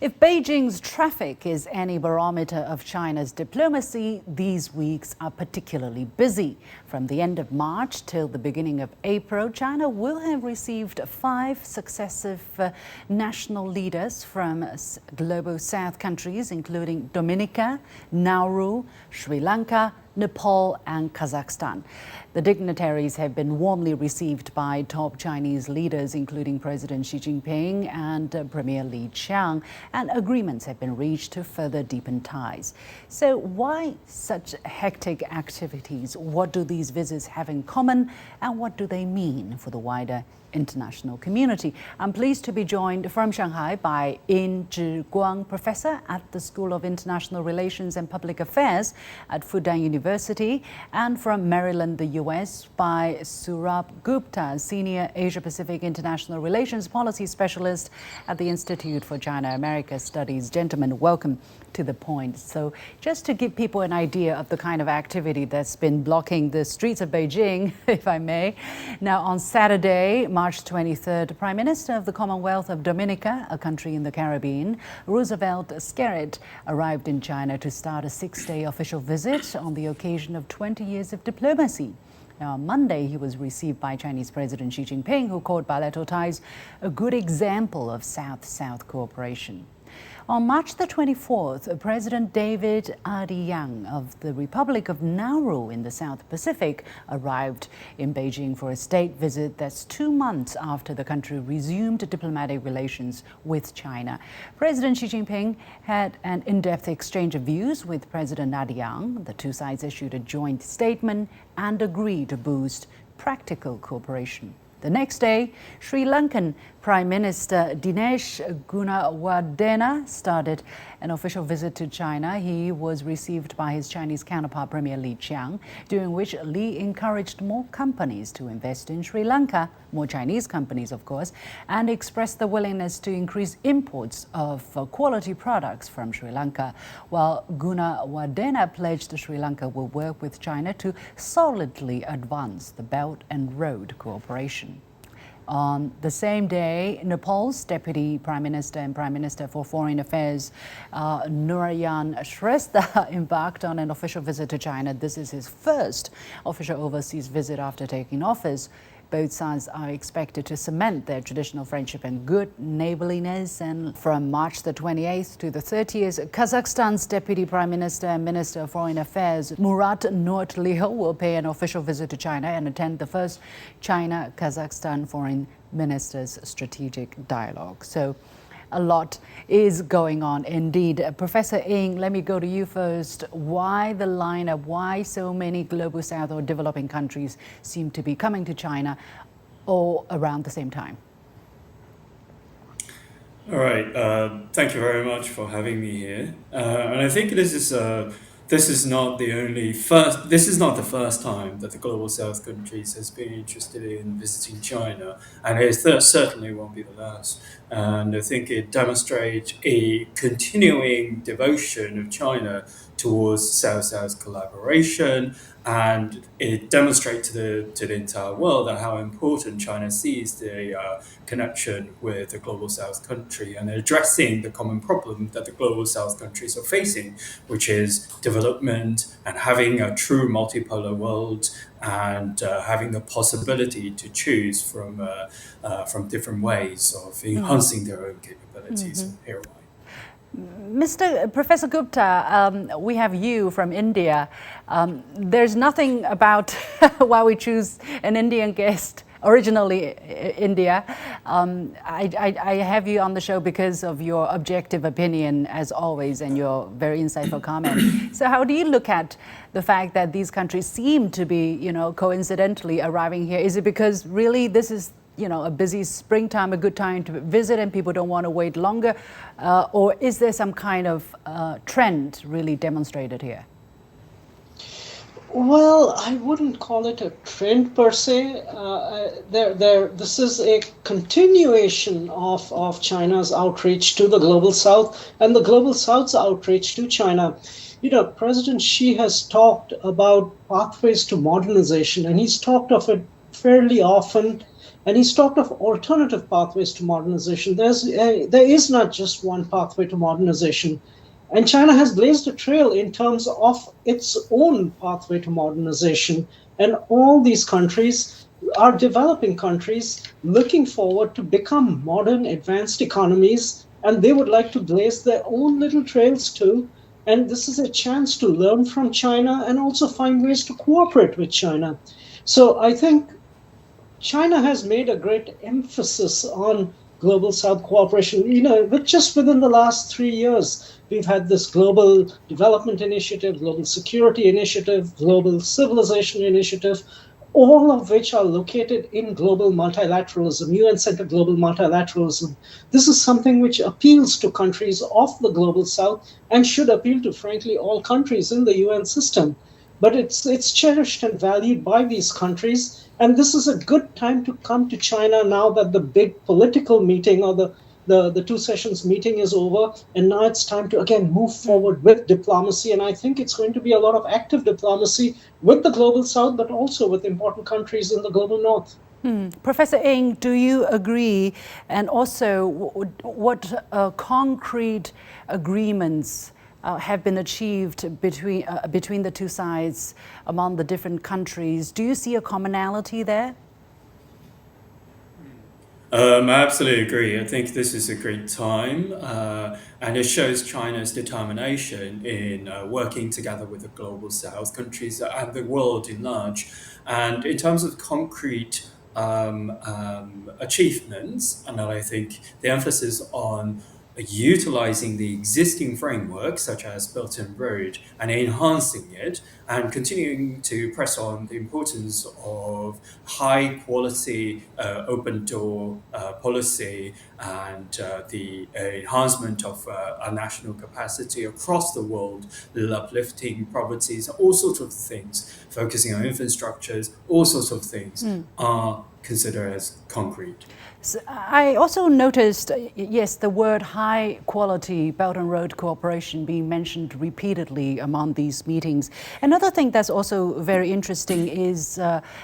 If Beijing's traffic is any barometer of China's diplomacy, these weeks are particularly busy. From the end of March till the beginning of April, China will have received 5 successive national leaders from global south countries, including Dominica, Nauru, Sri Lanka, Nepal and Kazakhstan. The dignitaries have been warmly received by top Chinese leaders, including President Xi Jinping and Premier Li Qiang, and agreements have been reached to further deepen ties. So why such hectic activities? What do these visits have in common, and what do they mean for the wider international community? I'm pleased to be joined from Shanghai by Yin Zhiguang, professor at the School of International Relations and Public Affairs at Fudan University, and from Maryland, the US, by Sourabh Gupta, senior Asia-Pacific International Relations Policy Specialist at the Institute for China-America Studies. Gentlemen, welcome to The Point. So just to give people an idea of the kind of activity that's been blocking the streets of Beijing, if I may. Now, on Saturday, March 23rd, Prime Minister of the Commonwealth of Dominica, a country in the Caribbean, Roosevelt Skerrit, arrived in China to start a 6-day official visit on the occasion of 20 years of diplomacy. Now, on Monday, he was received by Chinese President Xi Jinping, who called bilateral ties a good example of South-South cooperation. On March the 24th, President David Yang of the Republic of Nauru in the South Pacific arrived in Beijing for a state visit that's 2 months after the country resumed diplomatic relations with China. President Xi Jinping had an in-depth exchange of views with President Yang. The two sides issued a joint statement and agreed to boost practical cooperation. The next day, Sri Lankan Prime Minister Dinesh Gunawardena started an official visit to China. He was received by his Chinese counterpart, Premier Li Qiang, during which Li encouraged more companies to invest in Sri Lanka, more Chinese companies, of course, and expressed the willingness to increase imports of quality products from Sri Lanka, while Gunawardena pledged Sri Lanka will work with China to solidly advance the Belt and Road cooperation. On the same day, Nepal's Deputy Prime Minister and Prime Minister for Foreign Affairs, Narayan Shrestha, embarked on an official visit to China. This is his first official overseas visit after taking office. Both sides are expected to cement their traditional friendship and good neighborliness. And from March the 28th to the 30th, Kazakhstan's Deputy Prime Minister and Minister of Foreign Affairs, Murat Nurtliho, will pay an official visit to China and attend the first China-Kazakhstan Foreign Ministers' Strategic Dialogue. So a lot is going on indeed. Professor Ng, let me go to you first. Why the lineup? Why so many global south or developing countries seem to be coming to China all around the same time? All right. Thank you very much for having me here. And I think this is not the first time that the global south countries has been interested in visiting China, and it certainly won't be the last. And I think it demonstrates a continuing devotion of China towards South-South collaboration, and it demonstrates to the entire world that how important China sees the connection with the global South country and addressing the common problem that the global South countries are facing, which is development and having a true multipolar world, and having the possibility to choose from different ways of enhancing their own capabilities and here. Professor Gupta, we have you from India. There's nothing about why we choose an Indian guest, originally India. I have you on the show because of your objective opinion, as always, and your very insightful comment. So how do you look at the fact that these countries seem to be, coincidentally arriving here? Is it because really this is a busy springtime, a good time to visit, and people don't want to wait longer? Or is there some kind of trend really demonstrated here? Well, I wouldn't call it a trend per se. This is a continuation of China's outreach to the global south and the global south's outreach to China. President Xi has talked about pathways to modernization, and he's talked of it fairly often And he's talked of alternative pathways to modernization. There is not just one pathway to modernization. And China has blazed a trail in terms of its own pathway to modernization. And all these countries are developing countries looking forward to become modern, advanced economies. And they would like to blaze their own little trails too. And this is a chance to learn from China and also find ways to cooperate with China. So I think China has made a great emphasis on global South cooperation. Just within the last 3 years, we've had this global development initiative, global security initiative, global civilization initiative, all of which are located in global multilateralism, UN-centered global multilateralism. This is something which appeals to countries of the global South and should appeal to, frankly, all countries in the UN system. But it's cherished and valued by these countries. And this is a good time to come to China now that the big political meeting or the two sessions meeting is over. And now it's time to, again, move forward with diplomacy. And I think it's going to be a lot of active diplomacy with the global South, but also with important countries in the global North. Professor Ng, do you agree? And also, what concrete agreements have been achieved between the two sides among the different countries? Do you see a commonality there? I absolutely agree. I think this is a great time, and it shows China's determination in working together with the global South countries and the world in large. And in terms of concrete achievements, and I think the emphasis on utilizing the existing framework, such as Belt and Road, and enhancing it, and continuing to press on the importance of high quality open door policy and the enhancement of our national capacity across the world, uplifting poverty, all sorts of things, focusing on infrastructures, all sorts of things are considered as concrete. So I also noticed, yes, the word high quality Belt and Road cooperation being mentioned repeatedly among these meetings. Another thing that's also very interesting is,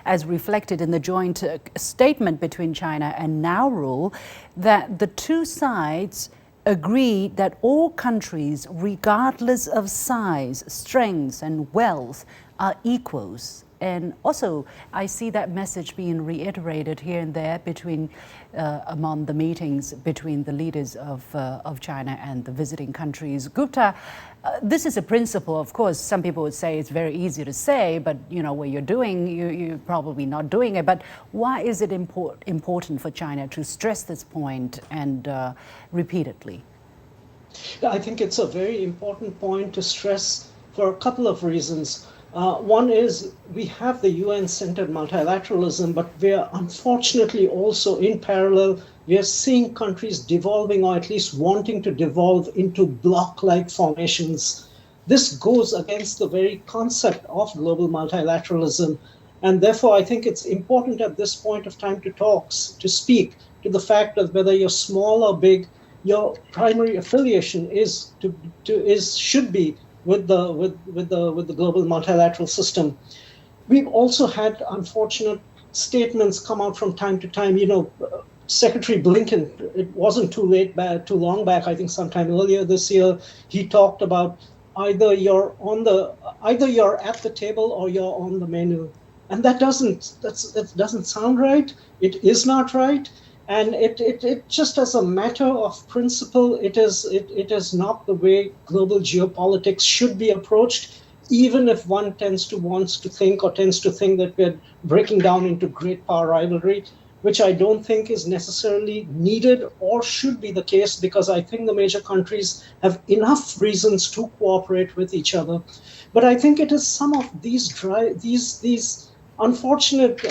as reflected in the joint statement between China and Nauru, that the two sides agreed that all countries, regardless of size, strength, and wealth, are equals. And also, I see that message being reiterated here and there among the meetings between the leaders of China and the visiting countries. Gupta, this is a principle. Of course, some people would say it's very easy to say, but what you're doing, you're probably not doing it. But why is it important for China to stress this point and repeatedly? I think it's a very important point to stress for a couple of reasons. One is we have the UN-centered multilateralism, but we are unfortunately also in parallel, we are seeing countries devolving or at least wanting to devolve into bloc-like formations. This goes against the very concept of global multilateralism. And therefore, I think it's important at this point of time to speak to the fact that whether you're small or big, your primary affiliation should be with the global multilateral system. We've also had unfortunate statements come out from time to time. Secretary Blinken, it wasn't too long back, I think sometime earlier this year, he talked about either you're at the table or you're on the menu. And that doesn't sound right. It is not right. And it just as a matter of principle, it is not the way global geopolitics should be approached, even if one tends to think that we're breaking down into great power rivalry, which I don't think is necessarily needed or should be the case, because I think the major countries have enough reasons to cooperate with each other. But I think it is some of these unfortunate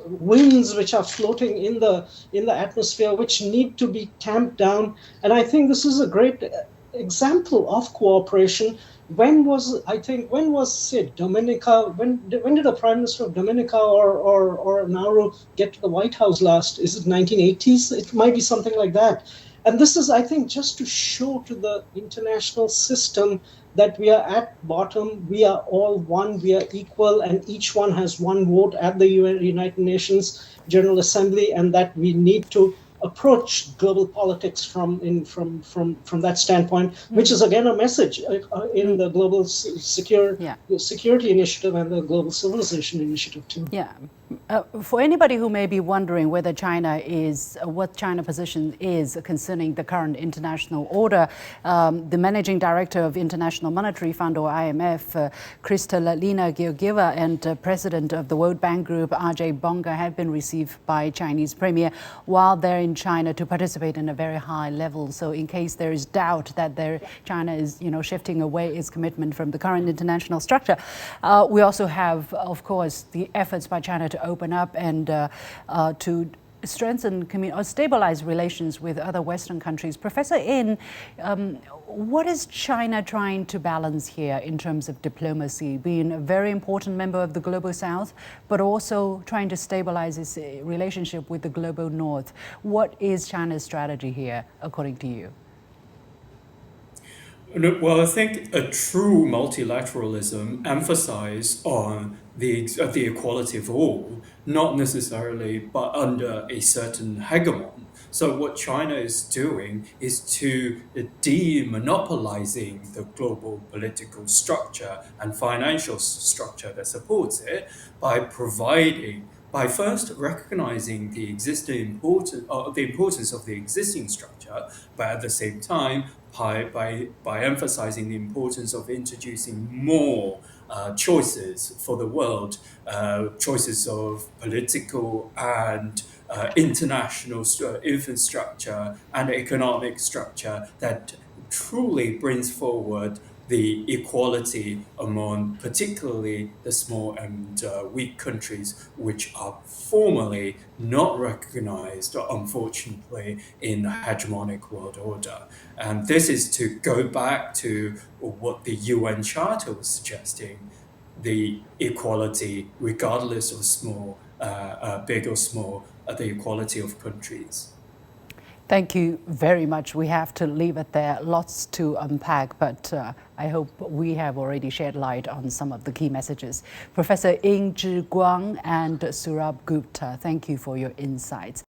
winds which are floating in the atmosphere, which need to be tamped down. And I think this is a great example of cooperation. When was say Dominica? When did the Prime Minister of Dominica or Nauru get to the White House last? Is it 1980s? It might be something like that. And this is, I think, just to show to the international system that we are at bottom, we are all one, we are equal, and each one has one vote at the United Nations General Assembly, and that we need to approach global politics from that standpoint, which is again a message in the global security initiative and the global civilization initiative too. Yeah. For anybody who may be wondering whether what China's position is concerning the current international order, the Managing Director of International Monetary Fund, or IMF, Kristalina Georgieva, and President of the World Bank Group, Ajay Bonga, have been received by Chinese Premier while they're in China to participate in a very high level. So in case there is doubt that China is shifting away its commitment from the current international structure, we also have, of course, the efforts by China to open up and to strengthen or stabilize relations with other Western countries. Professor Yin, what is China trying to balance here in terms of diplomacy, being a very important member of the Global South, but also trying to stabilize its relationship with the Global North? What is China's strategy here, according to you? Well, I think a true multilateralism emphasizes on the equality of all, not necessarily, but under a certain hegemon. So what China is doing is to demonopolizing the global political structure and financial structure that supports it by first recognizing the importance of the existing structure, but at the same time by emphasizing the importance of introducing more choices for the world, choices of political and international infrastructure and economic structure that truly brings forward the equality among particularly the small and weak countries, which are formally not recognized, unfortunately, in the hegemonic world order. And this is to go back to what the UN Charter was suggesting, the equality, regardless of big or small, the equality of countries. Thank you very much. We have to leave it there. Lots to unpack, but I hope we have already shed light on some of the key messages. Professor Yin Zhiguang and Sourabh Gupta, thank you for your insights.